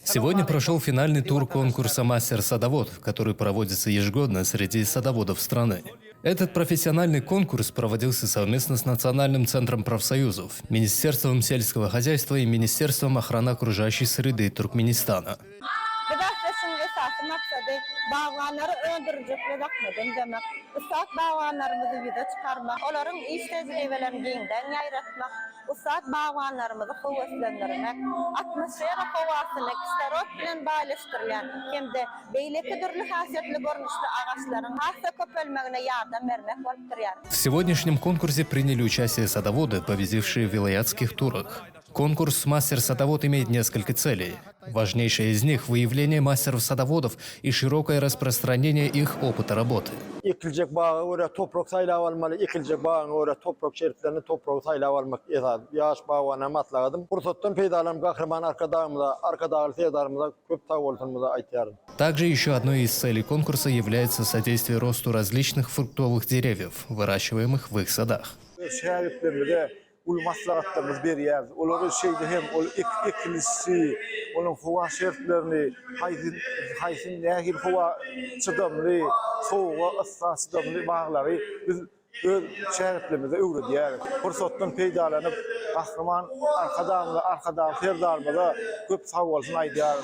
Сегодня прошел финальный тур конкурса «Мастер садовод», который проводится ежегодно среди садоводов страны. Этот профессиональный конкурс проводился совместно с Национальным центром профсоюзов, Министерством сельского хозяйства и Министерством охраны окружающей среды Туркменистана. Maksadı bağlanları öldürücükle bakmadım demek. Isak bağlanlarımızı yüze çıkarmak, onların iş tecrübelerini yeniden yaratmak, usak bağlanlarımızı kuvvetlendirmek, atmosfera havasını kislorod bilen paylaştırılan hem de beyleki türlü hasiyetli görünüşlü ağaçların hasta köpölmegine yardım vermek olup duruyor. В сегодняшнем конкурсе приняли участие садоводы, победившие в вилаятских турах. Конкурс «Мастер садовод» имеет несколько целей. Важнейшая из них – выявление мастеров-садоводов и широкое распространение их опыта работы. Ekilecek bağı oraya toprak saylav almalı, ekilecek bağını oraya toprak şeritlerini toprağı saylav almak esas. Yaş bağına matladım. Bursattan peydalarım kahraman arkadağlı sevdarımıza köp sağ olsunumuza aytıyorum. Также еще одной из целей конкурса является содействие росту различных фруктовых деревьев, выращиваемых в их sадах. Şehirlerimizde ul maslahatlarımız berýär. Olary şeyde hem ol ekilisi, onun hava şertlerini, haysin nähir hava çydamly, soğuğa ıssasydamly bağlary biz öz şehirlerimize öwredýär. Fursatdan peýdalanyp kahraman arkadan serdarymyza köp sag bolsun aýdýar.